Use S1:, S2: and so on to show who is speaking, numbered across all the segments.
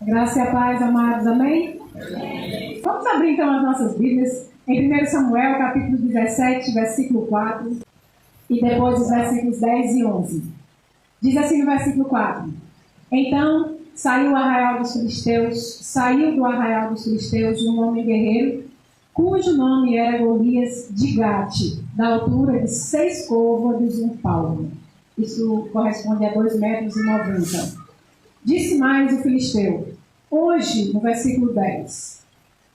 S1: Graça e a paz, amados, amém? Amém? Vamos abrir então as nossas Bíblias em 1 Samuel, capítulo 17, versículo 4, e depois os versículos 10 e 11. Diz assim no versículo 4: Então saiu do arraial dos filisteus um homem guerreiro, cujo nome era Golias de Gate, da altura de 6 côvados e 1 palmo. Isso corresponde a 2,90 metros. Disse mais o filisteu: hoje, no versículo 10,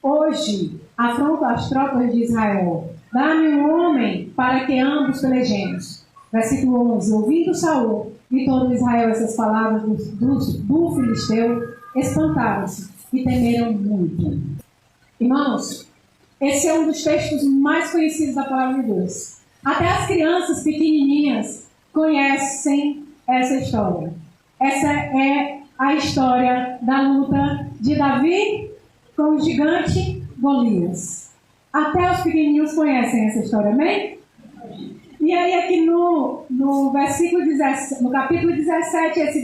S1: hoje afronto as tropas de Israel, dá-me um homem para que ambos pelejemos. Versículo 11, ouvindo Saul e todo Israel essas palavras do filisteu, espantaram-se e temeram muito. Irmãos, esse é um dos textos mais conhecidos da palavra de Deus. Até as crianças pequenininhas conhecem essa história. Essa é a história da luta de Davi com o gigante Golias. Até os pequenininhos conhecem essa história, amém? E aí aqui no versículo 17, no capítulo 17, esses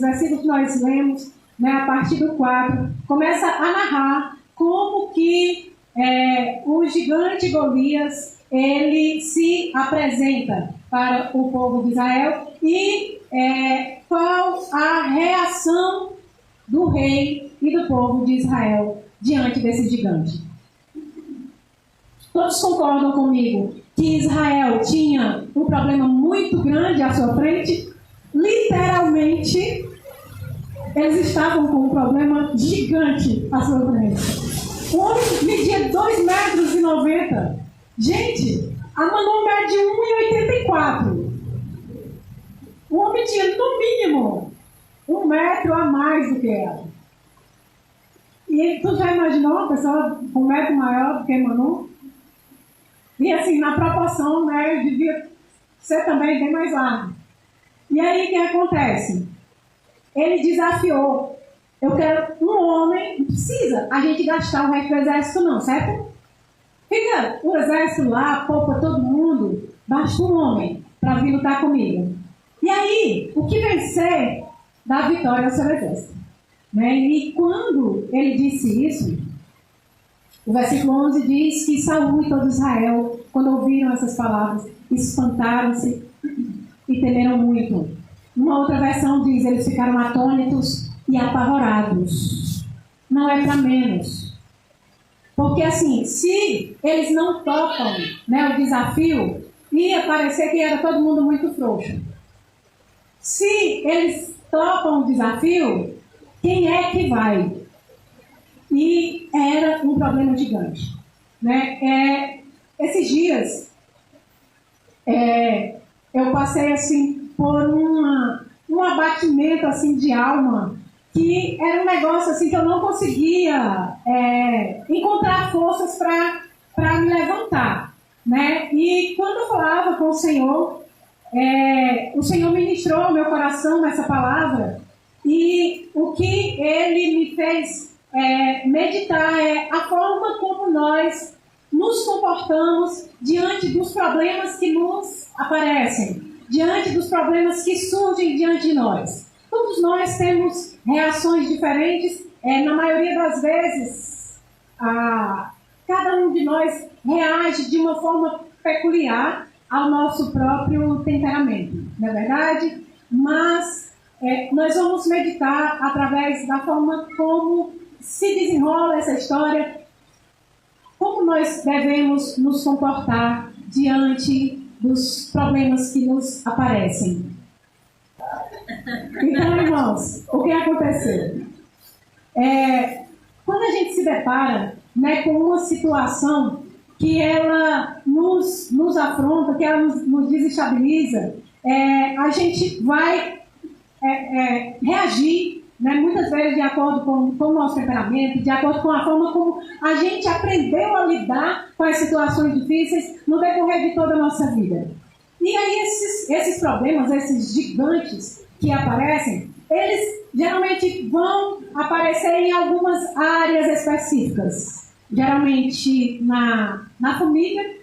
S1: versículos que nós lemos, né, a partir do 4, começa a narrar como que o gigante Golias, ele se apresenta para o povo de Israel e qual a reação do rei e do povo de Israel diante desse gigante. Todos concordam comigo que Israel tinha um problema muito grande à sua frente? Literalmente, eles estavam com um problema gigante à sua frente. O homem media 2,90 metros. Gente, a Manu mede 1,84. O homem tinha, no mínimo, 1 metro a mais do que ela. E tu já imaginou uma pessoa com 1 metro maior do que Manu? E assim, na proporção, né, ele devia ser também bem mais largo. E aí, o que acontece? Ele desafiou: eu quero um homem, não precisa a gente gastar o resto do exército não, certo? Fica o exército lá, poupa todo mundo, basta um homem para vir lutar comigo. E aí, o que vencer dá vitória ao seu exército. Né? E quando ele disse isso, o versículo 11 diz que Saul e todo Israel, quando ouviram essas palavras, espantaram-se e temeram muito. Uma outra versão diz: eles ficaram atônitos e apavorados. Não é para menos. Porque assim, se eles não topam, né, o desafio, ia parecer que era todo mundo muito frouxo. Se eles topam o desafio, quem é que vai? E era um problema gigante. Né? Esses dias, eu passei assim, por um abatimento assim, de alma, que era um negócio assim, que eu não conseguia encontrar forças para me levantar. Né? E quando eu falava com o Senhor ministrou ao meu coração essa palavra, e o que ele me fez meditar é a forma como nós nos comportamos diante dos problemas que nos aparecem, diante dos problemas que surgem diante de nós. Todos nós temos reações diferentes, na maioria das vezes, cada um de nós reage de uma forma peculiar ao nosso próprio temperamento, não é verdade? Mas nós vamos meditar através da forma como se desenrola essa história, como nós devemos nos comportar diante dos problemas que nos aparecem. Então, irmãos, o que aconteceu? Quando a gente se depara, né, com uma situação que ela nos afronta, que ela nos desestabiliza, a gente vai reagir, né, muitas vezes de acordo com o nosso temperamento, de acordo com a forma como a gente aprendeu a lidar com as situações difíceis no decorrer de toda a nossa vida. E aí esses problemas, esses gigantes que aparecem, eles geralmente vão aparecer em algumas áreas específicas. Geralmente na família,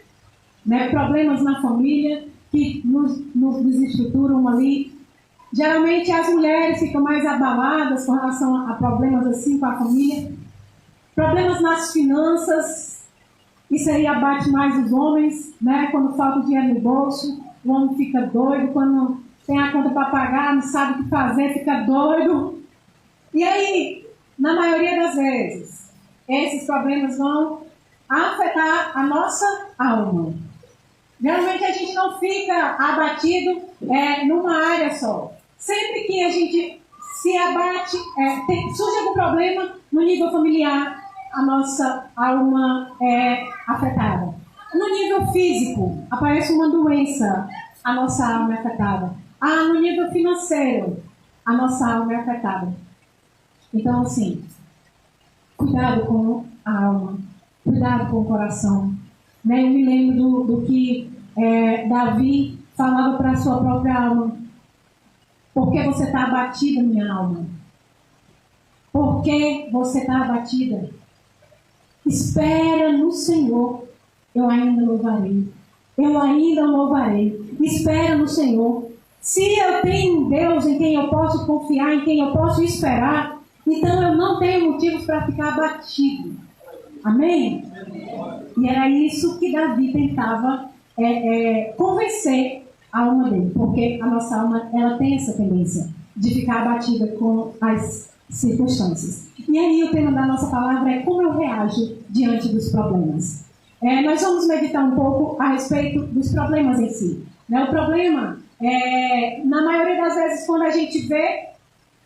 S1: né, problemas na família que nos desestruturam ali Geralmente as mulheres ficam mais abaladas com relação a problemas assim com a família. Problemas nas finanças, isso aí abate mais os homens, né? Quando falta dinheiro no bolso, o homem fica doido. Quando tem a conta para pagar, não sabe o que fazer, fica doido. E aí, na maioria das vezes, esses problemas vão afetar a nossa alma. Geralmente a gente não fica abatido numa área só. Sempre que a gente se abate, surge algum problema no nível familiar, a nossa alma é afetada. No nível físico, aparece uma doença, a nossa alma é afetada. No nível financeiro, a nossa alma é afetada. Então, assim, cuidado com a alma, cuidado com o coração. Eu me lembro do que Davi falava para a sua própria alma. Por que você está abatida, minha alma? Por que você está abatida? Espera no Senhor, eu ainda louvarei. Eu ainda louvarei. Espera no Senhor. Se eu tenho um Deus em quem eu posso confiar, em quem eu posso esperar, então eu não tenho motivos para ficar abatido. Amém? E era isso que Davi tentava convencer a alma dele, porque a nossa alma ela tem essa tendência de ficar abatida com as circunstâncias. E aí o tema da nossa palavra é como eu reajo diante dos problemas. Nós vamos meditar um pouco a respeito dos problemas em si. O problema, na maioria das vezes, quando a gente vê,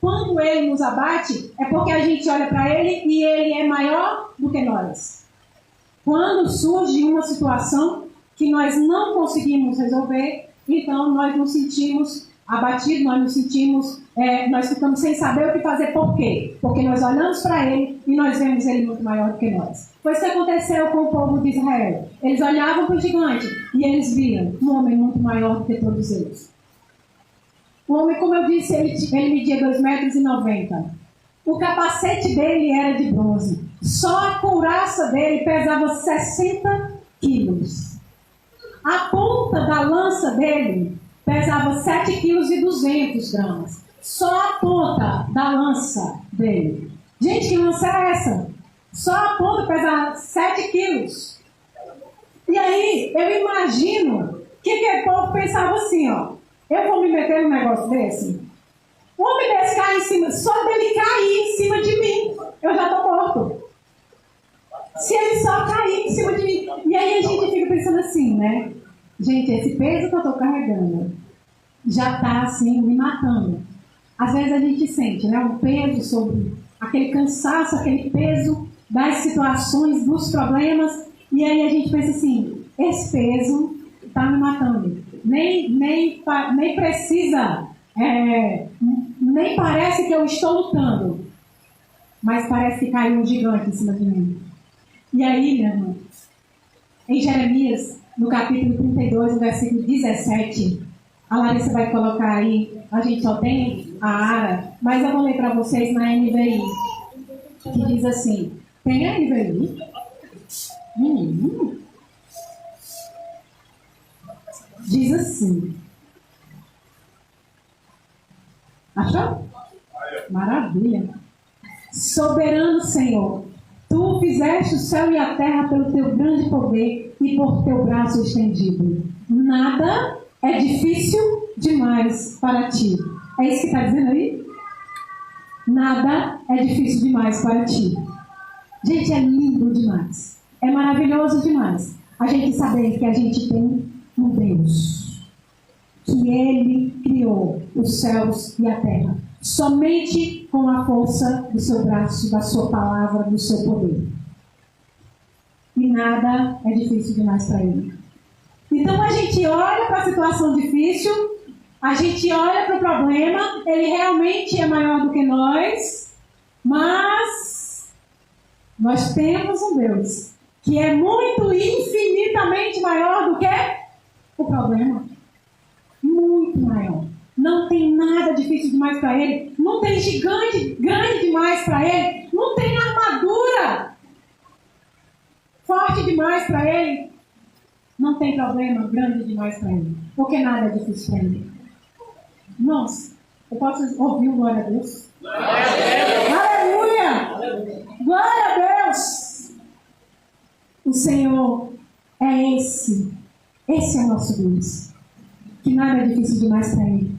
S1: quando ele nos abate, é porque a gente olha para ele e ele é maior do que nós. Quando surge uma situação que nós não conseguimos resolver, então nós nos sentimos abatidos, nós nos sentimos, nós ficamos sem saber o que fazer. Por quê? Porque nós olhamos para ele e nós vemos ele muito maior do que nós. Foi isso que aconteceu com o povo de Israel. Eles olhavam para o gigante e eles viam um homem muito maior do que todos eles. O homem, como eu disse, ele media 2,90 metros. O capacete dele era de bronze. Só a couraça dele pesava 60 quilos. A ponta da lança dele pesava 7,2 kg. Só a ponta da lança dele. Gente, que lança é essa? Só a ponta pesa 7 quilos. E aí, eu imagino que o povo pensava assim, ó. Eu vou me meter num negócio desse? Um homem desse cai em cima, só dele cair em cima de mim, eu já estou morto. Se ele só cair em cima de mim. E aí a gente fica pensando assim, né? Gente, esse peso que eu estou carregando já está assim, me matando. Às vezes a gente sente, né? Um peso sobre aquele cansaço, aquele peso das situações, dos problemas. E aí a gente pensa assim, esse peso está me matando. Nem precisa, nem parece que eu estou lutando, mas parece que caiu um gigante em cima de mim. E aí, meu irmão, em Jeremias, no capítulo 32, no versículo 17, a Larissa vai colocar aí, a gente só tem a ARA, mas eu vou ler para vocês na NVI, que diz assim, tem a NVI? Diz assim. Achou? Maravilha. Soberano Senhor, tu fizeste o céu e a terra pelo teu grande poder e por teu braço estendido. Nada é difícil demais para ti. É isso que está dizendo aí? Nada é difícil demais para ti. Gente, é lindo demais. É maravilhoso demais. A gente saber que a gente tem um Deus, que Ele criou os céus e a terra, somente com a força do seu braço, da sua palavra, do seu poder. E nada é difícil demais para Ele. Então a gente olha para a situação difícil, a gente olha para o problema, ele realmente é maior do que nós, mas nós temos um Deus que é muito infinitamente maior do que o problema. Muito maior. Não tem nada difícil demais para ele. Não tem gigante grande demais para ele. Não tem armadura forte demais para ele. Não tem problema grande demais para ele. Porque nada é difícil para ele. Nossa, Eu posso ouvir o glória a Deus? Aleluia! Glória a Deus! O Senhor é esse. Esse é o nosso Deus. Que nada é difícil demais para Ele.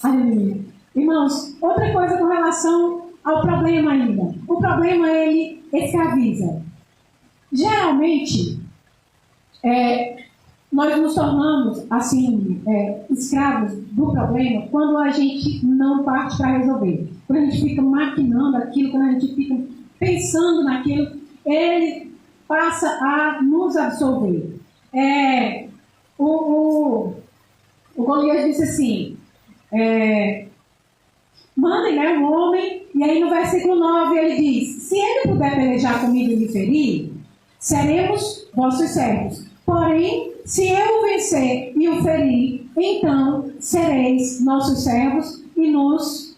S1: Aleluia. Irmãos, outra coisa com relação ao problema ainda. O problema, ele escraviza. Geralmente, nós nos tornamos, assim, escravos do problema quando a gente não parte para resolver. Quando a gente fica maquinando aquilo, quando a gente fica pensando naquilo, ele passa a nos absorver. O Golias disse assim, mandem, né, um homem, e aí no versículo 9 ele diz, se ele puder pelejar comigo e me ferir, seremos vossos servos. Porém, se eu o vencer e o ferir, então sereis nossos servos e nos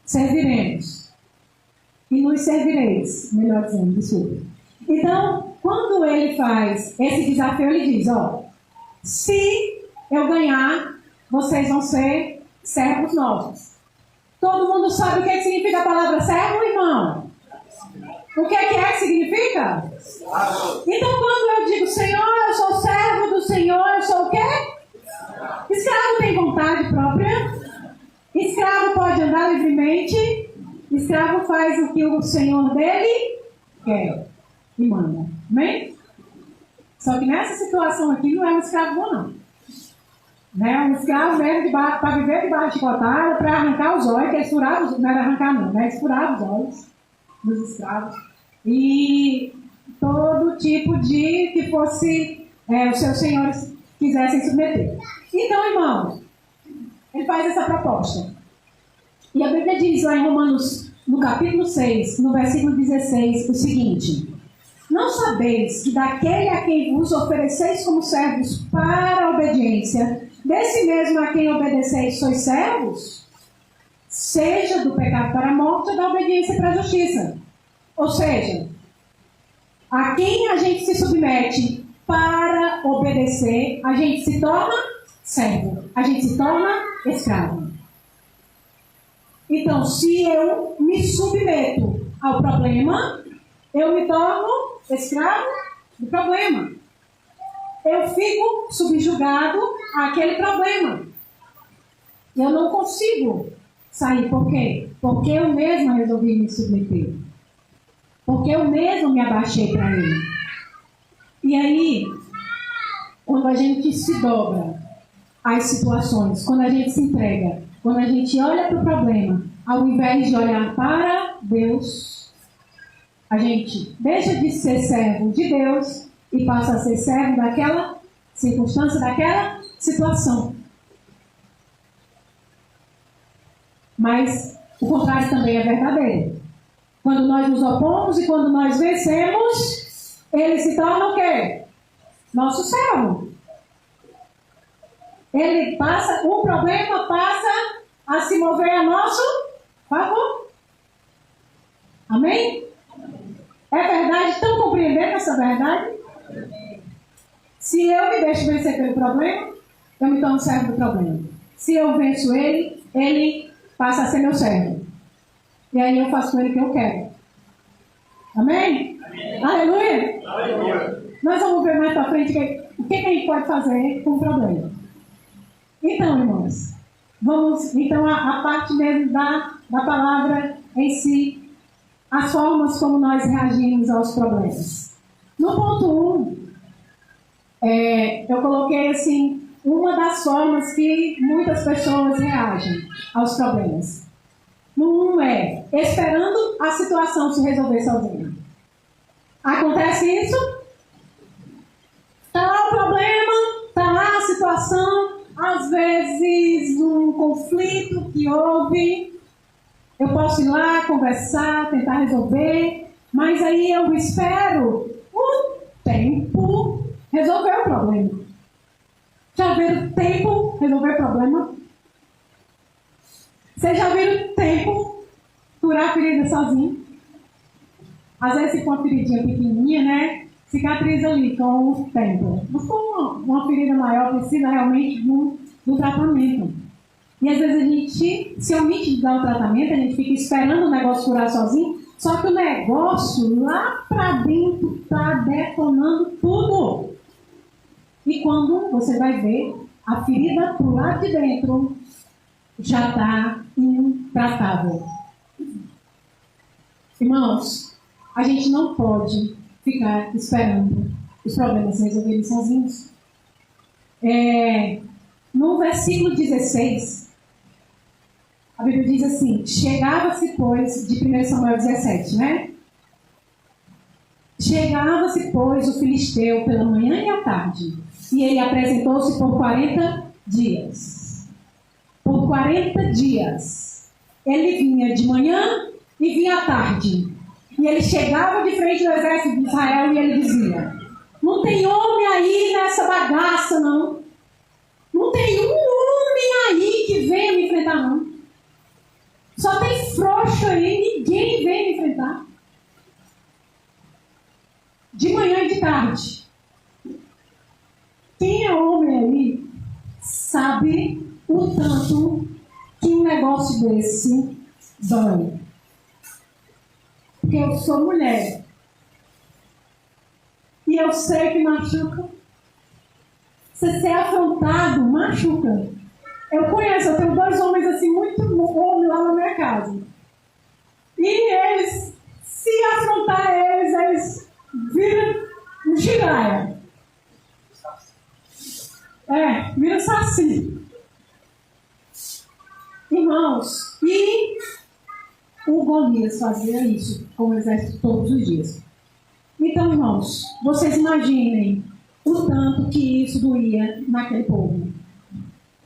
S1: serviremos. E nos servireis, melhor dizendo, desculpa. Então, quando ele faz esse desafio, ele diz, se eu ganhar, vocês vão ser servos nossos. Todo mundo sabe o que significa a palavra servo, irmão? O que significa? Então, quando eu digo, Senhor, eu sou servo do Senhor, eu sou o quê? Escravo tem vontade própria. Escravo pode andar livremente. Escravo faz o que o Senhor dele quer e manda. Amém? Só que nessa situação aqui não é um escravo bom, não. Né? Um escravo mesmo para viver de barra chicotada, para arrancar os olhos, que eles furavam, não era arrancar não, né? Eles furavam os olhos dos escravos. E todo tipo de que fosse os seus senhores quisessem submeter. Então, irmãos, ele faz essa proposta. E a Bíblia diz lá em Romanos, no capítulo 6, no versículo 16, o seguinte: não sabeis que daquele a quem vos ofereceis como servos para a obediência, desse mesmo a quem obedeceis sois servos, seja do pecado para a morte ou da obediência para a justiça. Ou seja, a quem a gente se submete para obedecer, a gente se torna servo, a gente se torna escravo. Então, se eu me submeto ao problema, eu me torno escravo do problema. Eu fico subjugado àquele problema. Eu não consigo sair. Por quê? Porque eu mesma resolvi me submeter. Porque eu mesmo me abaixei para ele. E aí, quando a gente se dobra às situações, quando a gente se entrega, quando a gente olha para o problema, ao invés de olhar para Deus, a gente deixa de ser servo de Deus e passa a ser servo daquela circunstância, daquela situação. Mas o contrário também é verdadeiro. Quando nós nos opomos e quando nós vencemos, ele se torna o quê? Nosso servo. Ele passa, o problema passa a se mover a nosso favor. Amém? É verdade? Estão compreendendo essa verdade? Se eu me deixo vencer pelo problema, eu me torno servo do problema. Se eu venço ele, ele passa a ser meu servo. E aí eu faço com ele o que eu quero. Amém? Amém. Aleluia? Aleluia! Nós vamos ver mais para frente o que a gente pode fazer com o problema. Então, irmãos, vamos então a parte mesmo da palavra em si, as formas como nós reagimos aos problemas. No ponto 1, eu coloquei assim, uma das formas que muitas pessoas reagem aos problemas. No 1 é esperando a situação se resolver sozinha. Acontece isso? Está lá o problema, está lá a situação, às vezes um conflito que houve. Eu posso ir lá, conversar, tentar resolver, mas aí eu espero o tempo resolver o problema. Já viram o tempo resolver o problema? Vocês já viram o tempo curar a ferida sozinho? Às vezes fica uma feridinha pequenininha, né? Cicatriza ali com o tempo. Mas com uma ferida maior precisa realmente do tratamento. E às vezes a gente se omite de dar o tratamento, a gente fica esperando o negócio curar sozinho, só que o negócio lá para dentro está detonando tudo. E quando você vai ver, a ferida pro lado de dentro já está intratável. Irmãos, a gente não pode ficar esperando os problemas se resolverem sozinhos. No versículo 16, a Bíblia diz assim: chegava-se, pois, de 1 Samuel 17, né? Chegava-se, pois, o filisteu pela manhã e à tarde, e ele apresentou-se por 40 dias. Por 40 dias. Ele vinha de manhã e vinha à tarde. E ele chegava de frente ao exército de Israel e ele dizia: não tem homem aí nessa bagaça, não. Não tem um homem aí que venha me enfrentar, não. Só tem frouxo aí, ninguém vem me enfrentar. De manhã e de tarde. Quem é homem aí sabe o tanto que um negócio desse dói. Porque eu sou mulher. E eu sei que machuca. Você ser afrontado machuca. Eu conheço, eu tenho 2 homens assim, muito homens lá na minha casa. E eles, se afrontar eles viram um giraia. Vira saci. Irmãos, e o Golias fazia isso com o exército todos os dias. Então, irmãos, vocês imaginem o tanto que isso doía naquele povo.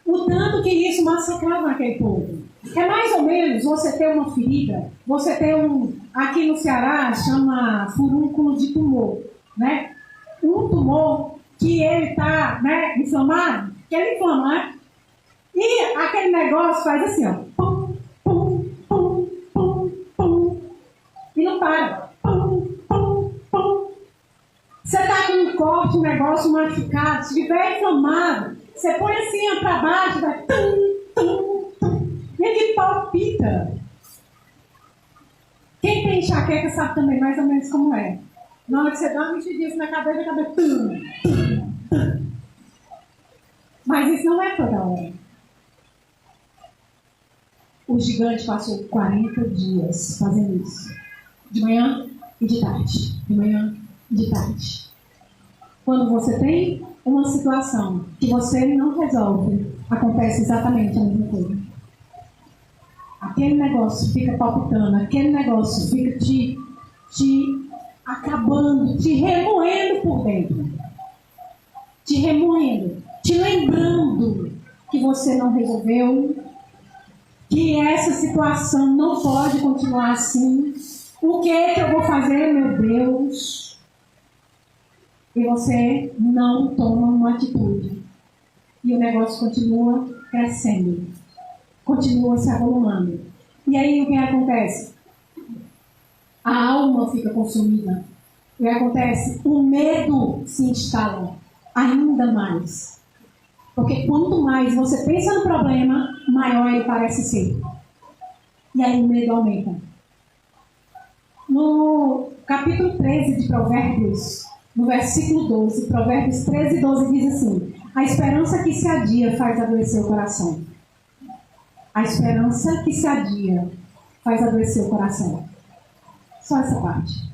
S1: O tanto que isso massacrava naquele povo. É mais ou menos você ter uma ferida, você ter aqui no Ceará, chama furúnculo de tumor, né? Um tumor que ele está, né, inflamado, que ele inflama, né? E aquele negócio faz assim, ó. Pum, pum, pum, pum, pum. E não para. Pum, pum, pum. Você está com um corte, um negócio machucado, se estiver inflamado, você põe assim para baixo, vai tum, tum, tum. E ele palpita. Quem tem enxaqueca sabe também mais ou menos como é. Na hora que você dá uma mexidinha na cabeça, acaba tum, tum, tum. Mas isso não é toda hora. O gigante passou 40 dias fazendo isso. De manhã e de tarde. De manhã e de tarde. Quando você tem uma situação que você não resolve, acontece exatamente a mesma coisa. Aquele negócio fica palpitando, aquele negócio fica te acabando, te remoendo por dentro. Te remoendo, te lembrando que você não resolveu, que essa situação não pode continuar assim. O que é que eu vou fazer, meu Deus? E você não toma uma atitude. E o negócio continua crescendo. Continua se avolumando. E aí o que acontece? A alma fica consumida. O que acontece? O medo se instala ainda mais. Porque quanto mais você pensa no problema, maior ele parece ser. E aí o medo aumenta. No capítulo 13 de Provérbios, no versículo 12, Provérbios 13, 12 diz assim: a esperança que se adia faz adoecer o coração. A esperança que se adia faz adoecer o coração. Só essa parte.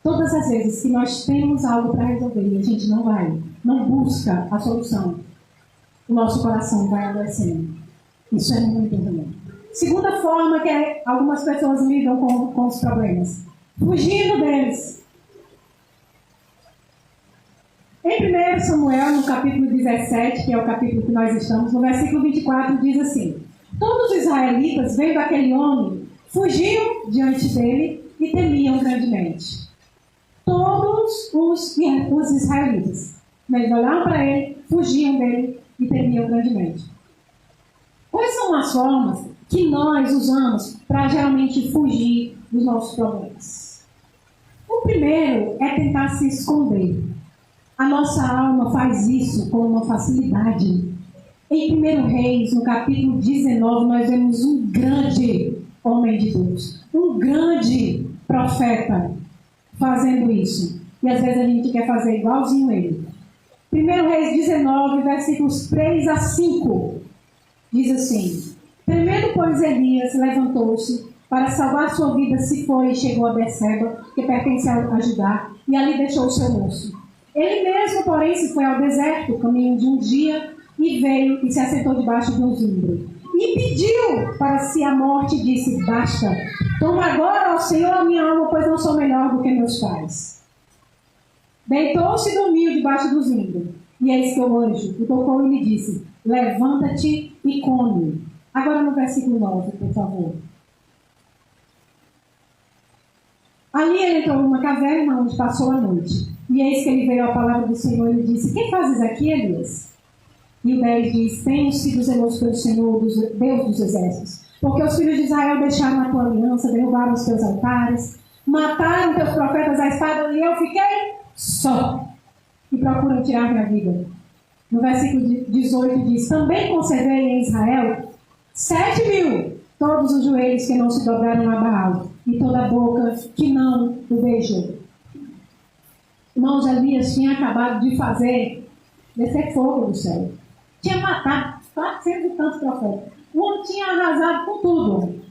S1: Todas as vezes que nós temos algo para resolver e a gente não busca a solução, o nosso coração vai adoecendo. Isso é muito ruim. Segunda forma que algumas pessoas lidam com os problemas: fugindo deles. Em 1 Samuel, no capítulo 17, que é o capítulo que nós estamos, no versículo 24, diz assim: todos os israelitas, vendo aquele homem, fugiam diante dele e temiam grandemente. Todos os israelitas, eles olhavam para ele, fugiam dele e temiam grandemente. Quais são as formas que nós usamos para geralmente fugir dos nossos problemas? O primeiro é tentar se esconder. A nossa alma faz isso com uma facilidade. Em 1 Reis, no capítulo 19, nós vemos um grande homem de Deus, um grande profeta fazendo isso. E às vezes a gente quer fazer igualzinho ele. 1 Reis 19, versículos 3 a 5, diz assim: Tremendo, pois, Elias levantou-se para salvar sua vida, se foi e chegou a Berseba, que pertence a Judá, e ali deixou o seu moço. Ele mesmo, porém, se foi ao deserto, caminho de um dia, e veio e se assentou debaixo de um zimbro. E pediu para si a morte, e disse: Basta, toma agora, ó Senhor, a minha alma, pois não sou melhor do que meus pais. Deitou-se e dormiu debaixo do zimbro. E eis que o anjo o tocou e lhe disse: Levanta-te e come. Agora no versículo 9, por favor. Ali ele entrou numa caverna onde passou a noite. E eis que ele veio a palavra do Senhor e lhe disse: Que fazes aqui, Elias? E o 10 diz: Tenho sido zeloso pelo Senhor, Deus dos exércitos, porque os filhos de Israel deixaram a tua aliança, derrubaram os teus altares, mataram teus profetas à espada, e eu fiquei só, e procuram tirar minha vida. No versículo 18 diz: Também conservei em Israel 7.000, todos os joelhos que não se dobraram a Baal, e toda a boca que não o beijou. Irmãos, Elias tinha acabado de descer fogo do céu. Tinha matado 400 e tantos profetas. O homem tinha arrasado com tudo.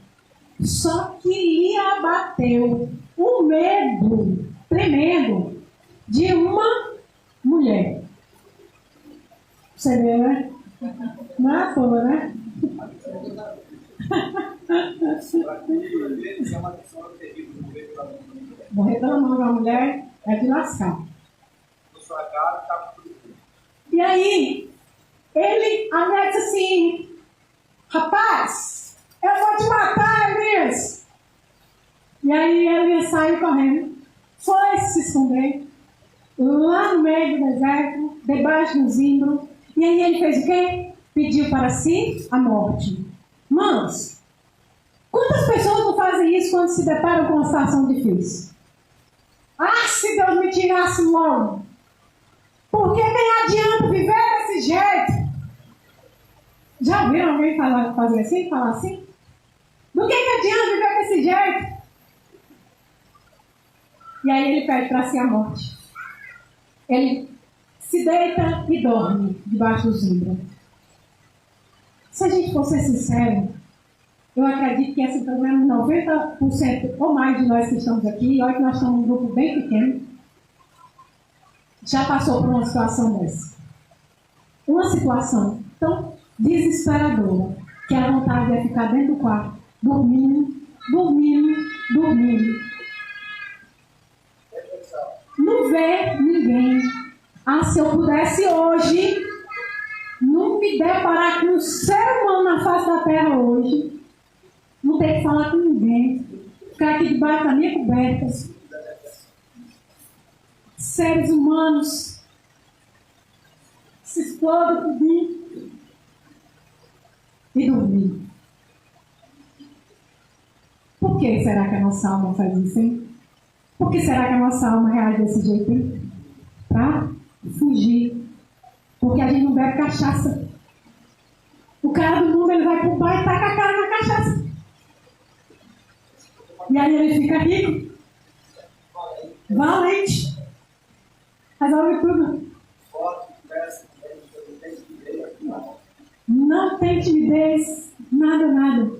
S1: Só que lhe abateu o medo tremendo de uma mulher. Você vê, né? Não é à toa, né? Morrer pela mão da mulher é de lascar. E aí, a mulher disse assim: Rapaz, eu vou te matar, Elias. E aí Elias saiu correndo, foi se esconder lá no meio do deserto, debaixo do zimbro. E aí ele fez o quê? Pediu para si a morte. Irmãos, quantas pessoas não fazem isso quando se deparam com uma situação difícil? Ah, se Deus me tirasse logo! Porque nem adianta viver desse jeito. Já ouviram alguém fazer assim? Falar assim? Do que adianta viver desse jeito? E aí ele pede para si a morte. Ele se deita e dorme debaixo do zimbro. Se a gente for ser sincero, eu acredito que assim, pelo menos 90% ou mais de nós que estamos aqui, olha que nós estamos um grupo bem pequeno, já passou por uma situação dessa. Uma situação tão desesperadora que a vontade é ficar dentro do quarto, dormindo. Não vê ninguém. Ah, se eu pudesse hoje não me deparar com um ser humano na face da terra hoje, não ter que falar com ninguém, ficar aqui debaixo da minha coberta, seres humanos se explodem tudinho e dormir. Por que será que a nossa alma faz isso, hein? Por que será que a nossa alma reage desse jeito, hein? Pra fugir. Porque a gente não bebe cachaça. O cara do mundo, ele vai pro bar e taca a cara na cachaça. E aí ele fica rico. Valente. Resolve tudo. Não tem timidez. Nada.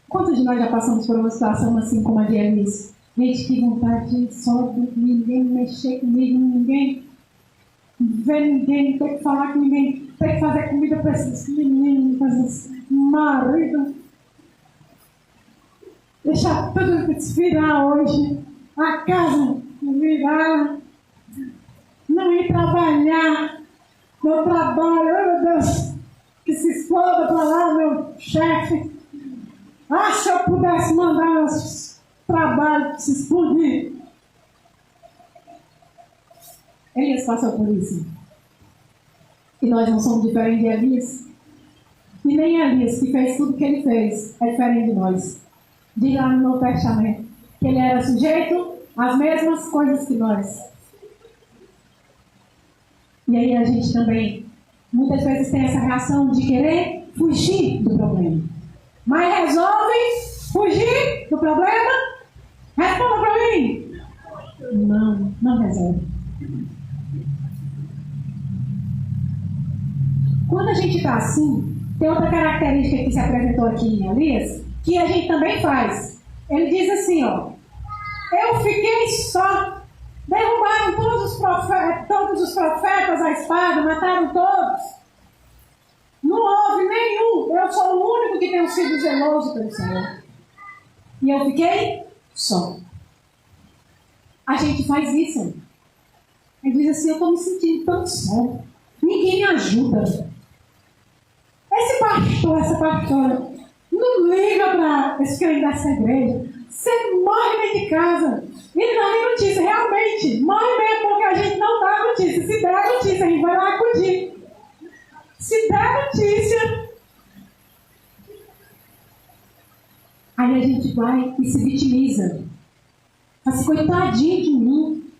S1: Quantos de nós já passamos por uma situação assim como a de Elias? Gente, que vontade de só dormir, ninguém mexer comigo, ninguém ver ninguém, ter que falar com ninguém, ter que fazer comida para esses meninos, para esses maridos. Deixar tudo desvirar hoje, a casa virar, não ir trabalhar, meu trabalho, meu Deus, que se exploda para lá, meu chefe. Ah, se eu pudesse mandar os trabalhos se explodir. Elias passou por isso. E nós não somos diferentes de Elias. E nem Elias, que fez tudo o que ele fez, é diferente de nós. Diz lá no Novo Testamento que ele era sujeito às mesmas coisas que nós. E aí a gente também, muitas vezes, tem essa reação de querer fugir do problema. Mas resolve fugir do problema? Responda para mim. Não resolve. Quando a gente está assim, tem outra característica que se apresentou aqui em Elias, que a gente também faz. Ele diz assim, ó: eu fiquei só. Derrubaram todos os profetas à espada, mataram todos. Não houve nenhum. Eu sou o único que tenho sido zeloso pelo Senhor. E eu fiquei só. A gente faz isso. Ele diz assim: eu estou me sentindo tão só. Ninguém me ajuda. Esse pastor, essa pastora, não liga para esse crente dessa igreja. Você morre dentro de casa. E não dá notícia. Realmente, morre mesmo porque a gente não dá notícia. Se der notícia, a gente vai lá acudir. Se der notícia, aí a gente vai e se vitimiza. Fala assim: coitadinho de mim.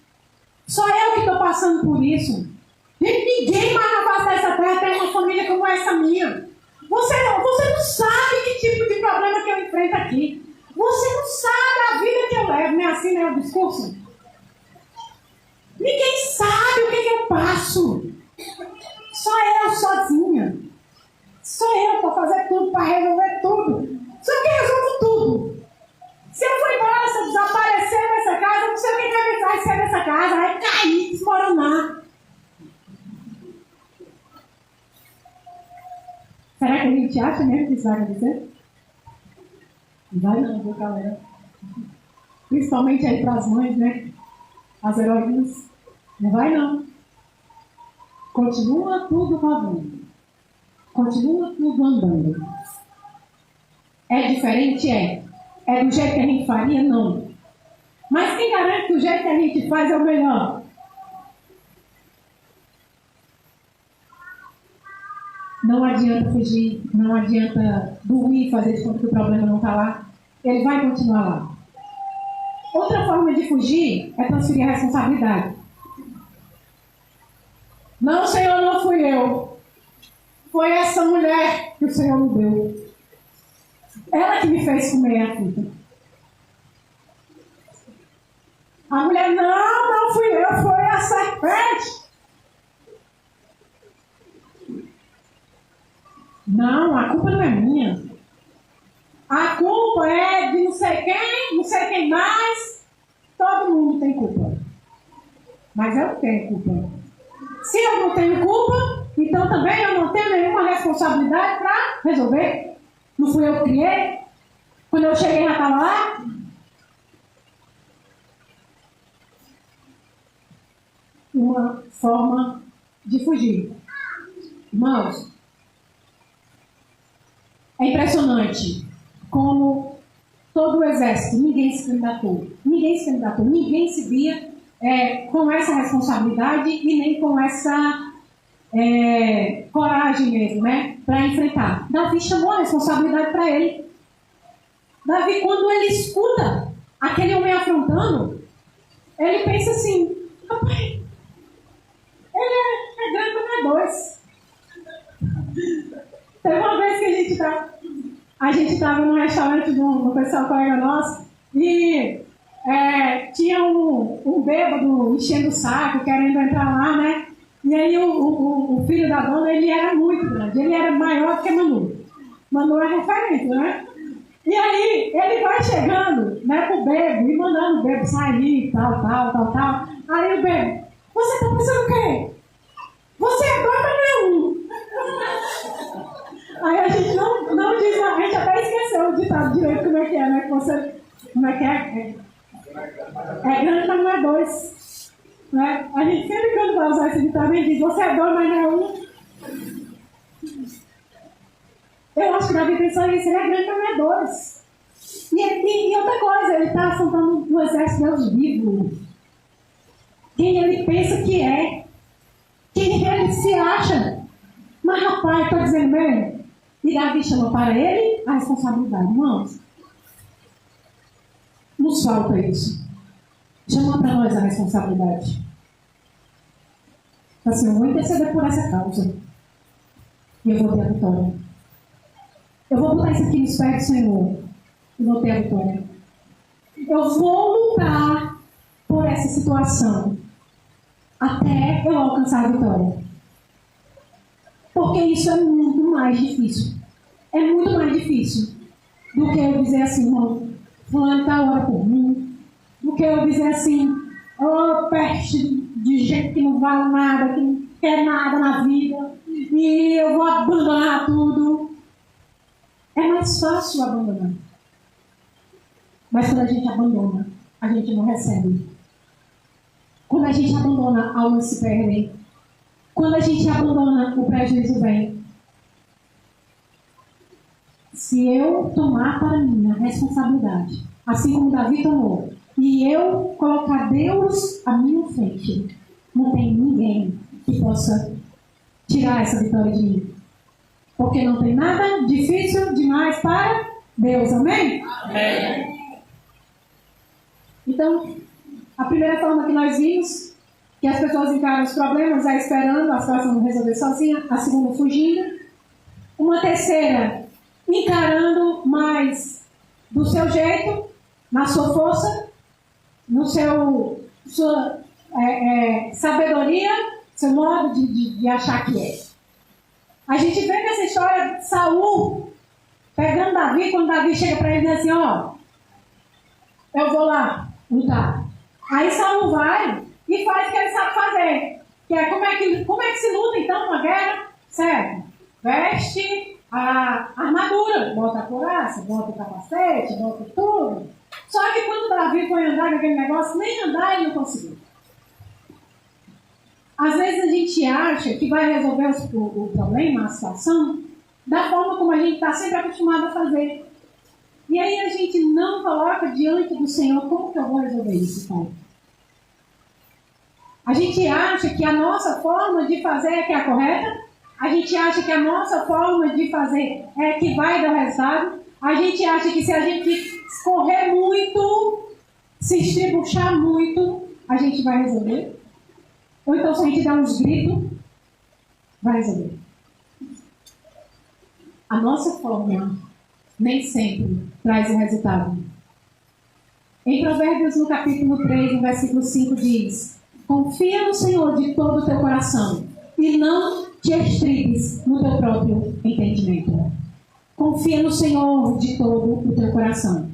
S1: Só eu que estou passando por isso. Ninguém mais na face dessa terra tem uma família como essa minha. Você não sabe que tipo de problema que eu enfrento aqui. Você não sabe a vida que eu levo. Não é assim, né, o discurso? Ninguém sabe o que eu passo. Só eu sozinha. Sou eu para fazer tudo, para resolver tudo. Só que eu resolvo tudo. Se eu for embora, se eu desaparecer dessa casa, não sei o que vai ser dessa casa. Vai cair, desmoronar. Será que a gente acha mesmo que isso vai acontecer? Não vai não, viu, galera? Principalmente aí para as mães, né? As heroínas. Não vai não. Continua tudo rodando. Continua tudo andando. É diferente? É do jeito que a gente faria? Não. Mas quem garante que o jeito que a gente faz é o melhor? Não adianta fugir, não adianta dormir e fazer de conta que o problema não está lá. Ele vai continuar lá. Outra forma de fugir é transferir a responsabilidade. Não, Senhor, não fui eu. Foi essa mulher que o Senhor me deu. Ela que me fez comer a fruta. A mulher: não fui eu, foi a serpente. Não, a culpa não é minha. A culpa é de não sei quem, não sei quem mais. Todo mundo tem culpa. Mas eu não tenho culpa. Se eu não tenho culpa, então também eu não tenho nenhuma responsabilidade para resolver. Não fui eu que criei. Quando eu cheguei, já estava lá. Uma forma de fugir. Irmãos, é impressionante como todo o exército, ninguém se candidatou, ninguém se via com essa responsabilidade e nem com essa coragem mesmo, né, para enfrentar. Davi chamou a responsabilidade para ele. Davi, quando ele escuta aquele homem afrontando, ele pensa assim: rapaz, ele é grande, mas não é dois. Teve uma vez que a gente estava num restaurante do pessoal colega nosso e tinha um bêbado enchendo o saco, querendo entrar lá, né? E aí o filho da dona, ele era muito grande, ele era maior do que Manu. Manu é referente, né? E aí ele vai chegando, né, pro bêbado e mandando o bêbado sair, tal. Aí o bêbado: você tá pensando o quê? Você é dois, mas não é um. Aí a gente não diz, a gente até esqueceu o ditado direito como é que é, né? Como é que é? É grande, mas não é dois. Né? A gente sempre, quando vai usar esse ditado, a gente diz: você é dois, mas não é um. Eu acho que Davi pensou isso: ele é grande, mas não é dois. E outra coisa, ele está afrontando um exército de Deus vivo. Quem ele pensa que é. Quem ele se acha. Mas rapaz, está dizendo mesmo? E Davi chama para ele a responsabilidade. Irmãos, nos falta isso. Chama para nós a responsabilidade. Assim, eu vou interceder por essa causa. E eu vou ter a vitória. Eu vou botar isso aqui nos pés do Senhor. E vou ter a vitória. Eu vou lutar por essa situação. Até eu alcançar a vitória. Porque isso é muito mais difícil. É muito mais difícil do que eu dizer assim, irmão, fulano está ora por mim. Do que eu dizer assim, peste de gente que não vale nada, que não quer nada na vida, e eu vou abandonar tudo. É mais fácil abandonar. Mas quando a gente abandona, a gente não recebe. Quando a gente abandona, almas se perdem. Quando a gente abandona, o prejuízo vem. Se eu tomar para mim a responsabilidade, assim como Davi tomou, e eu colocar Deus à minha frente, não tem ninguém que possa tirar essa vitória de mim. Porque não tem nada difícil demais para Deus. Amém? Amém. Então, a primeira forma que nós vimos, que as pessoas encaram os problemas, é esperando a situação resolver sozinha. A segunda, fugindo. Uma terceira, encarando mais do seu jeito, na sua força, no sua sabedoria, seu modo de achar que é. A gente vê nessa história de Saul pegando Davi, quando Davi chega para ele e diz assim, eu vou lá lutar. Aí Saul vai e faz o que ele sabe fazer. Que é como é que se luta então uma guerra? Certo. Veste a armadura, bota a couraça, bota o capacete, bota tudo. Só que quando Davi foi andar com aquele negócio, nem andar ele não conseguiu. Às vezes a gente acha que vai resolver o problema, a situação, da forma como a gente está sempre acostumado a fazer. E aí a gente não coloca diante do Senhor como que eu vou resolver isso, Pai. A gente acha que a nossa forma de fazer é que é a correta. A gente acha que a nossa forma de fazer é que vai dar resultado. A gente acha que se a gente correr muito, se estribuchar muito, a gente vai resolver. Ou então se a gente der uns gritos, vai resolver. A nossa forma nem sempre traz o resultado. Em Provérbios, no capítulo 3, no versículo 5, diz: confia no Senhor de todo o teu coração e não te estribes no teu próprio entendimento. Confia no Senhor de todo o teu coração.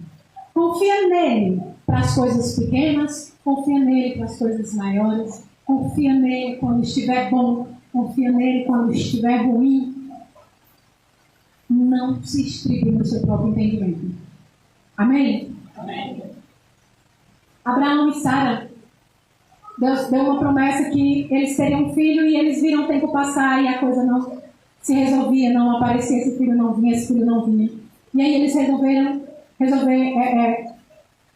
S1: Confia nele para as coisas pequenas, confia nele para as coisas maiores, confia nele quando estiver bom, confia nele quando estiver ruim. Não se estribe no seu próprio entendimento. Amém? Amém. Abraão e Sara, Deus deu uma promessa que eles teriam um filho e eles viram o tempo passar e a coisa não se resolvia, não aparecia, esse filho não vinha, esse filho não vinha. E aí eles resolveram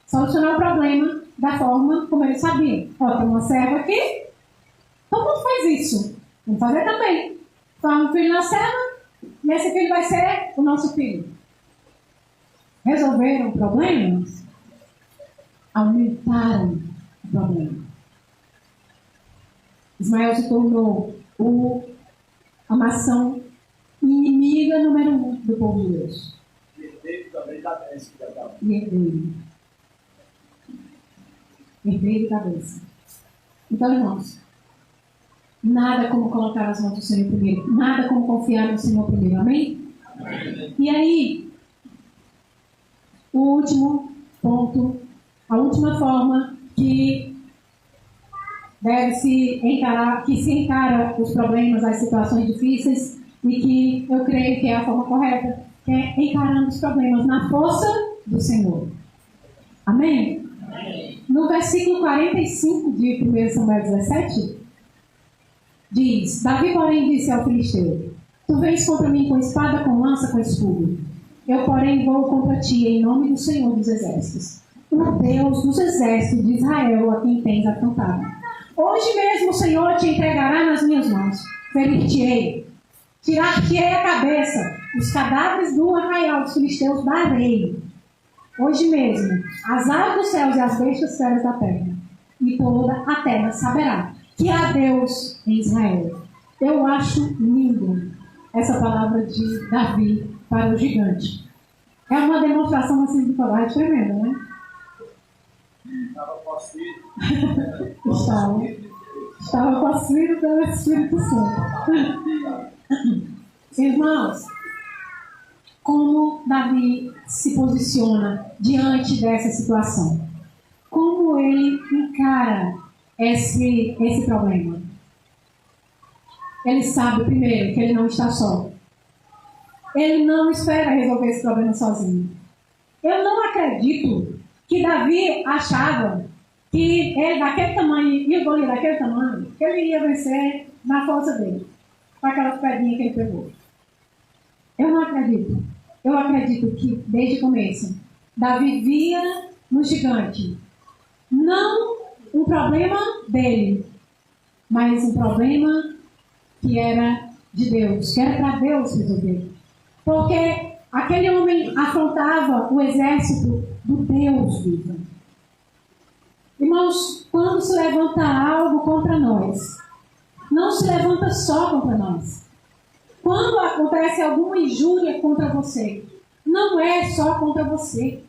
S1: solucionar o problema da forma como eles sabiam. Tem uma serva aqui, todo mundo faz isso. Vamos fazer também. Então, um filho na serva e esse filho vai ser o nosso filho. Resolveram problemas? Aumentaram o problema. Ismael se tornou a nação inimiga número 1 do povo de Deus. Herdeiro da bênção. Então, irmãos, nada como colocar as mãos do Senhor primeiro. Nada como confiar no Senhor primeiro. Amém? Amém. E aí, o último ponto, a última forma que se encara os problemas, as situações difíceis, e que eu creio que é a forma correta, que é encarando os problemas na força do Senhor. Amém? Amém. No versículo 45 de 1 Samuel 17, diz: Davi, porém, disse ao filisteu: tu vens contra mim com espada, com lança, com escudo. Eu, porém, vou contra ti em nome do Senhor dos Exércitos, o Deus dos exércitos de Israel, a quem tens afrontado. Hoje mesmo o Senhor te entregará nas minhas mãos. Ferir-te-ei, tirar-te-ei a cabeça, os cadáveres do arraial dos filisteus darei. Hoje mesmo, as aves dos céus e as bestas feras da terra, e toda a terra saberá que há Deus em Israel. Eu acho lindo essa palavra de Davi para o gigante. É uma demonstração assim de coragem tremenda, né? Estava possuído pelo Espírito Santo. Irmãos, como Davi se posiciona diante dessa situação? Como ele encara esse problema? Ele sabe, primeiro, que ele não está só. Ele não espera resolver esse problema sozinho. Eu não acredito que Davi achava que ele daquele tamanho e o Golias daquele tamanho, que ele ia vencer na força dele, com aquelas pedrinhas que ele pegou. Eu não acredito. Eu acredito que, desde o começo, Davi via no gigante não um problema dele, mas um problema que era de Deus, que era para Deus resolver. Porque aquele homem afrontava o exército do Deus vivo. Irmãos, quando se levanta algo contra nós, não se levanta só contra nós. Quando acontece alguma injúria contra você, não é só contra você.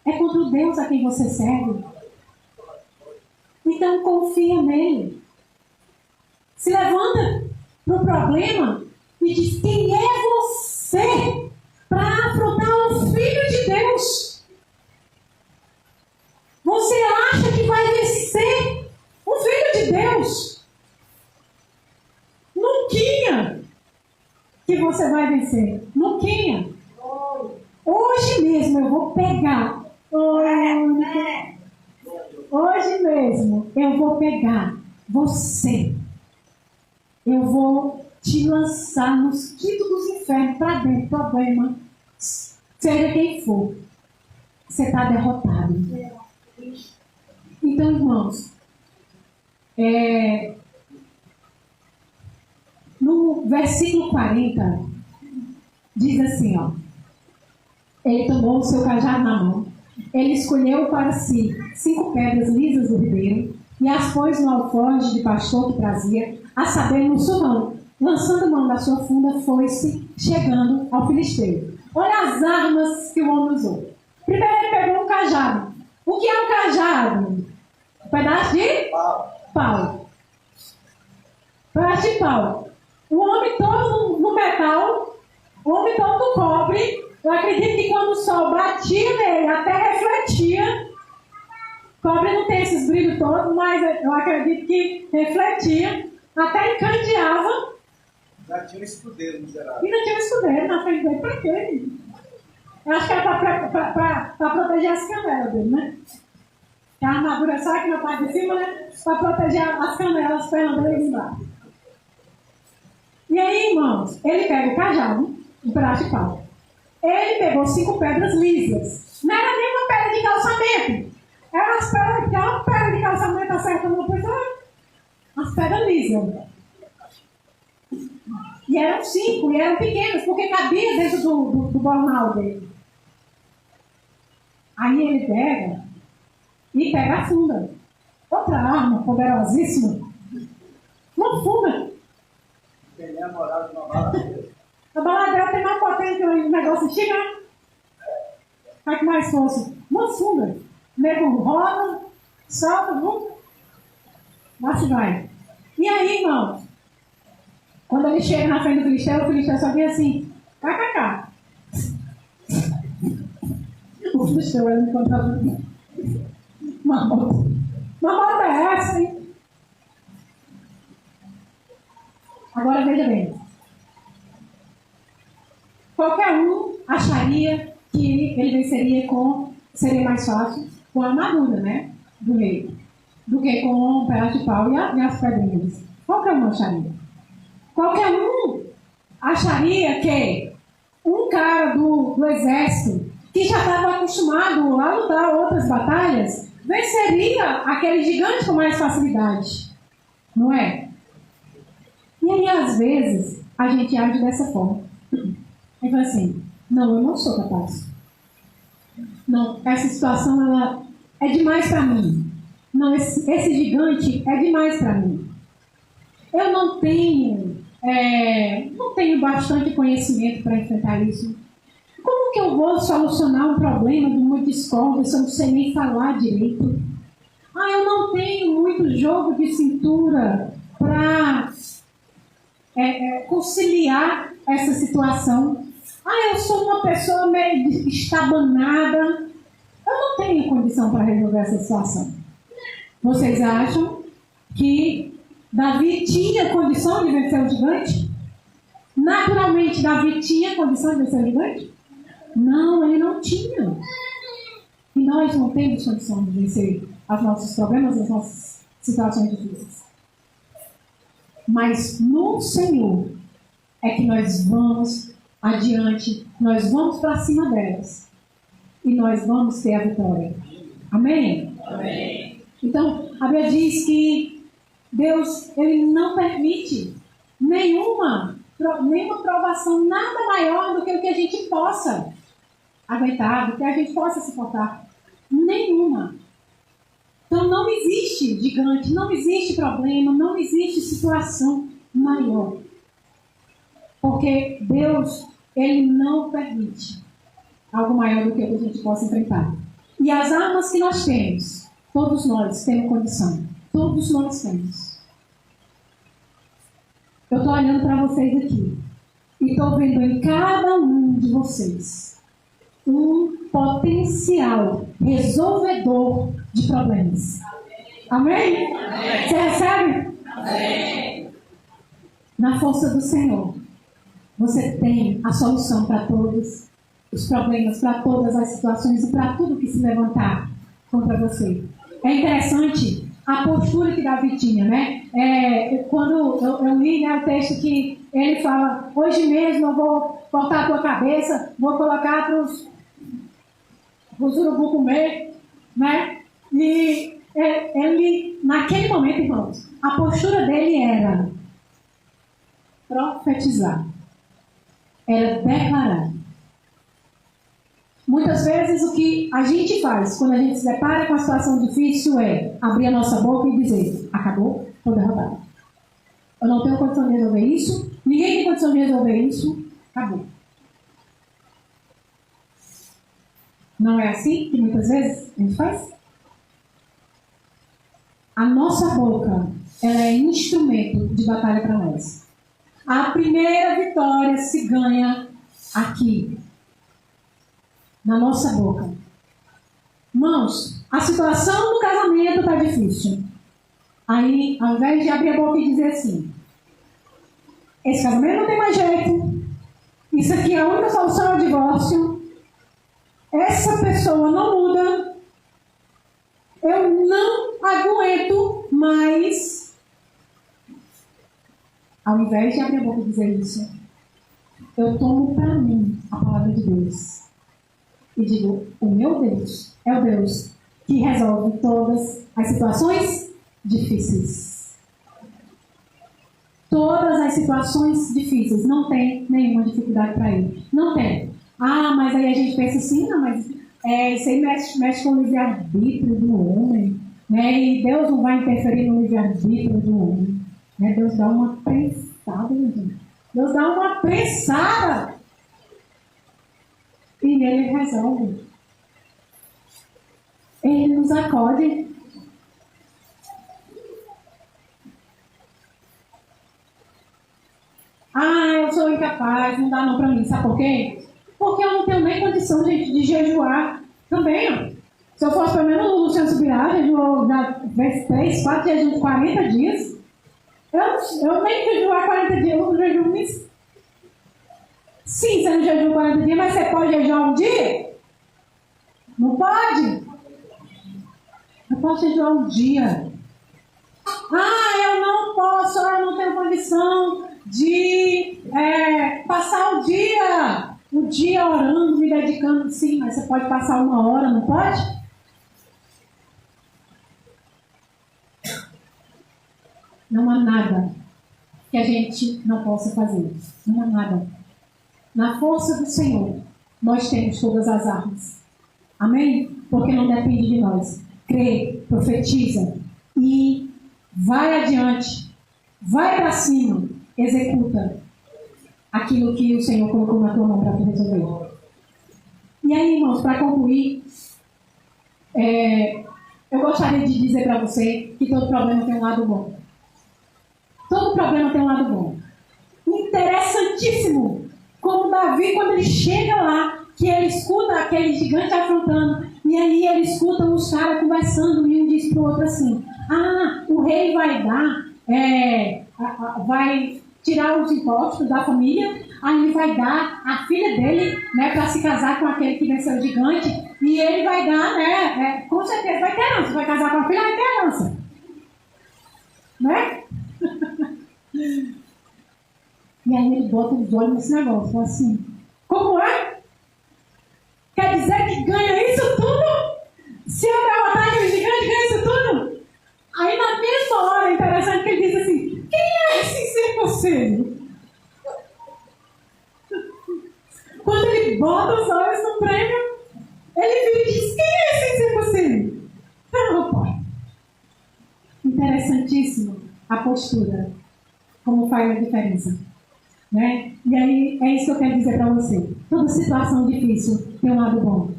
S1: É contra o Deus a quem você serve. Então confia nele. Se levanta para o problema e diz: quem é você para afrontar o Filho de Deus? Você acha que vai vencer o Filho de Deus? Nunca que você vai vencer. Nunca. Hoje mesmo eu vou pegar. Hoje mesmo eu vou pegar você. Eu vou te lançar nos quintos dos infernos, para dentro do problema, seja quem for. Você está derrotado. Então, irmãos, no versículo 40, diz assim, ó: ele tomou o seu cajado na mão, ele escolheu para si 5 pedras lisas do ribeiro e as pôs no alforje de pastor que trazia, a saber, no surrão. Lançando mão da sua funda, foi-se chegando ao filisteu. Olha as armas que o homem usou. Primeiro ele pegou um cajado. O que é um cajado? Um pedaço de pau. Pedaço de pau. O homem todo no metal, o homem todo no cobre. Eu acredito que quando o sol batia nele, até refletia. Cobre não tem esses brilhos todos, mas eu acredito que refletia, até encandeava.
S2: Já tinha um escudeiro no geral.
S1: E não tinha um escudeiro na frente dele. Pra quê? Eu acho que era para proteger as canelas dele, né? Que a armadura só aqui na parte de cima, né? Para proteger as canelas, as pernas dele embaixo. E aí, irmãos, ele pega o cajado, um pedaço de pau. Ele pegou 5 pedras lisas. Não era nem uma pedra de calçamento. Era uma pedra de calçamento acertando uma pessoa. As pedras lisas. E eram 5, e eram pequenas, porque cabia dentro do bornal dele. Aí ele pega a funda. Outra arma poderosíssima. Uma funda.
S2: Tem a moral de uma baladeira.
S1: A baladeira tem mais potente que o negócio chegar. Vai com mais força. Uma funda. Nego roda, solta, lá se vai. E aí, irmão, quando ele chega na frente do filisteu só diz assim: kkk. O filisteu ele encontrava uma moda é essa, hein? Agora veja bem. Qualquer um acharia que ele venceria seria mais fácil com a armadura, né? Do rei. Do que com um pedaço de pau e as pedrinhas. Qualquer um acharia. Qualquer um acharia que um cara do exército que já estava acostumado a lutar outras batalhas venceria aquele gigante com mais facilidade. Não é? E aí, às vezes, a gente age dessa forma. Aí fala assim: não, eu não sou capaz. Não, essa situação ela é demais para mim. não, esse gigante é demais para mim. Eu não tenho bastante conhecimento para enfrentar isso. Como que eu vou solucionar um problema de uma discórdia se eu não sei nem falar direito? Eu não tenho muito jogo de cintura para conciliar essa situação. Eu sou uma pessoa meio estabanada. Eu não tenho condição para resolver essa situação. Vocês acham que Davi tinha condição de vencer o gigante? Naturalmente, Davi tinha condição de vencer o gigante? Não, ele não tinha. E nós não temos condição de vencer os nossos problemas, as nossas situações difíceis. Mas no Senhor é que nós vamos adiante, nós vamos para cima delas. E nós vamos ter a vitória. Amém?
S3: Amém.
S1: Então, a Bíblia diz que Deus, Ele não permite nenhuma provação, nada maior do que o que a gente possa aguentar, do que a gente possa suportar. Nenhuma. Então, não existe gigante, não existe problema, não existe situação maior. Porque Deus, Ele não permite algo maior do que o que a gente possa enfrentar. E as armas que nós temos, todos nós temos condição. Todos nós temos. Eu estou olhando para vocês aqui. E estou vendo em cada um de vocês um potencial resolvedor de problemas. Amém?
S3: Amém.
S1: Você recebe?
S3: Amém.
S1: Na força do Senhor, você tem a solução para todos os problemas, para todas as situações e para tudo que se levantar contra você. É interessante a postura que Davi tinha, né? Quando eu li, né, o texto que ele fala: hoje mesmo eu vou cortar a tua cabeça, vou colocar para os urubu comer, né? E ele, naquele momento, irmãos, a postura dele era profetizar, era declarar. Muitas vezes o que a gente faz quando a gente se depara com uma situação difícil é abrir a nossa boca e dizer: acabou, estou derrotado. Eu não tenho condição de resolver isso, ninguém tem condição de resolver isso, acabou. Não é assim que muitas vezes a gente faz? A nossa boca, ela é instrumento de batalha para nós. A primeira vitória se ganha aqui, na nossa boca. Irmãos, a situação do casamento está difícil. Aí, ao invés de abrir a boca e dizer assim: esse casamento não tem mais jeito, isso aqui é a única solução, é o divórcio, essa pessoa não muda, eu não aguento mais. Ao invés de abrir a boca e dizer isso, eu tomo para mim a palavra de Deus e digo: o meu Deus é o Deus que resolve todas as situações difíceis. Todas as situações difíceis. Não tem nenhuma dificuldade para ele. Não tem. Mas aí a gente pensa assim: não, mas isso aí mexe com o livre-arbítrio do homem, né? E Deus não vai interferir no livre-arbítrio do homem, né? Deus dá uma prensada, gente. Deus dá uma prensada. E Ele resolve. Ele nos acode. Eu sou incapaz, não dá não para mim. Sabe por quê? Porque eu não tenho nem condição, gente, de jejuar também, ó. Se eu fosse pelo menos o Luciano Subirá, jejuou já 3, 4 jejuos de 40 dias. Eu nem jejuar 40 dias, eu jejuo isso. Sim, você não jejua 40 dias, mas você pode jejuar um dia? Não pode? Eu posso jejuar um dia. Eu não posso, eu não tenho condição de passar o dia orando, me dedicando. Sim, mas você pode passar 1 hora, não pode? Não há nada que a gente não possa fazer. Não há nada. Na força do Senhor, nós temos todas as armas. Amém? Porque não depende de nós. crê, profetiza e vai adiante, vai para cima, executa aquilo que o Senhor colocou na tua mão para tu resolver. E aí, irmãos, para concluir, eu gostaria de dizer para você que todo problema tem um lado bom. Todo problema tem um lado bom. Interessantíssimo como Davi, quando ele chega lá, que ele escuta aquele gigante afrontando, e aí ele escuta os caras conversando, e um diz para o outro assim: o rei vai dar, vai tirar os impostos da família, aí ele vai dar a filha dele, né, para se casar com aquele que venceu o gigante, e ele vai dar, né, com certeza vai ter herança, vai casar com a filha, vai ter herança, né? E aí ele bota os olhos nesse negócio, fala assim: como é? Quer dizer que ganha isso tudo? Se eu derrotar aquele gigante, ganha isso tudo? Aí na mesma hora, é interessante que ele diz assim: quem é esse incircunciso? Quando ele bota os olhos no prêmio, ele vira e diz: quem é esse incircunciso? Não, pai. Interessantíssimo a postura, como faz a diferença. Né? E aí, é isso que eu quero dizer para você. Toda situação difícil tem um lado bom.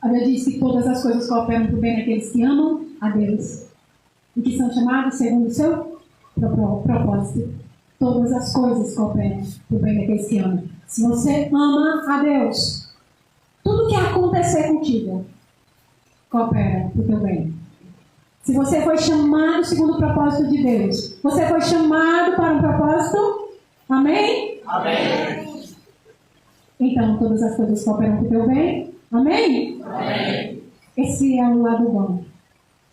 S1: A Bíblia diz que todas as coisas cooperam para o bem daqueles que amam a Deus e que são chamados segundo o seu propósito. Todas as coisas cooperam para o bem daqueles que amam. Se você ama a Deus, tudo que acontecer contigo coopera para o teu bem. Se você foi chamado segundo o propósito de Deus, você foi chamado para um propósito. Amém?
S2: Amém.
S1: Então, todas as coisas cooperam para o teu bem. Amém?
S2: Amém.
S1: Esse é o lado bom.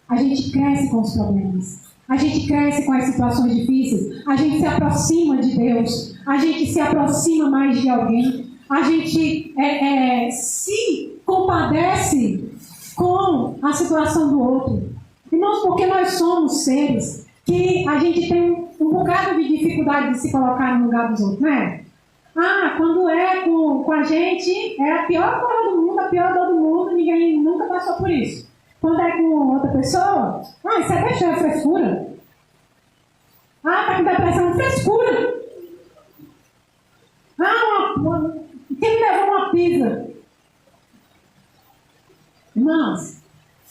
S1: A gente cresce com os problemas. A gente cresce com as situações difíceis. A gente se aproxima de Deus. A gente se aproxima mais de alguém. A gente se compadece com a situação do outro. Irmãos, porque nós somos seres que a gente tem um bocado de dificuldade de se colocar no lugar dos outros, né? Quando é com a gente, é a pior coisa do mundo, a pior dor do mundo, ninguém nunca passou por isso. Quando é com outra pessoa, isso é besteira, é frescura. Tá com depressão, frescura. Quem me levou uma pizza? Irmãos,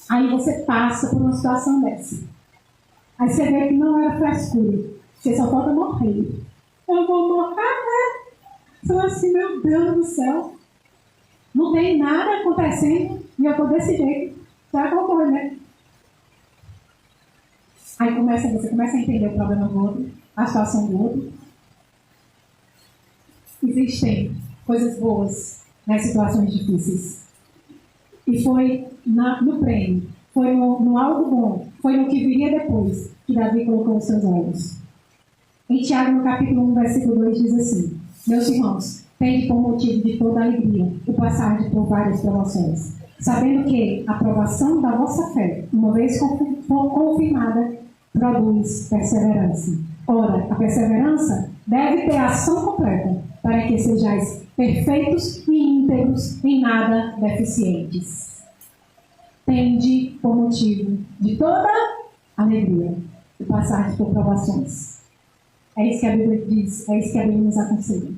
S1: aí você passa por uma situação dessa. Aí você vê que não era frescura. Você só falta morrer. Eu vou morrer, né? Você fala assim: meu Deus do céu. Não tem nada acontecendo e eu estou desse jeito. Será que eu vou morrer, né? Aí você começa a entender o problema do outro, a situação do outro. Existem coisas boas nas situações difíceis. E foi no prêmio, foi no algo bom, foi no que viria depois que Davi colocou os seus olhos. Em Tiago, no capítulo 1, versículo 2, diz assim: meus irmãos, tende por motivo de toda alegria o passar por várias provações, sabendo que a provação da vossa fé, uma vez confirmada, produz perseverança. Ora, a perseverança deve ter ação completa, para que sejais perfeitos e íntegros, em nada deficientes. Tende por motivo de toda alegria o passar por provações. É isso que a Bíblia diz, é isso que a Bíblia nos aconselha.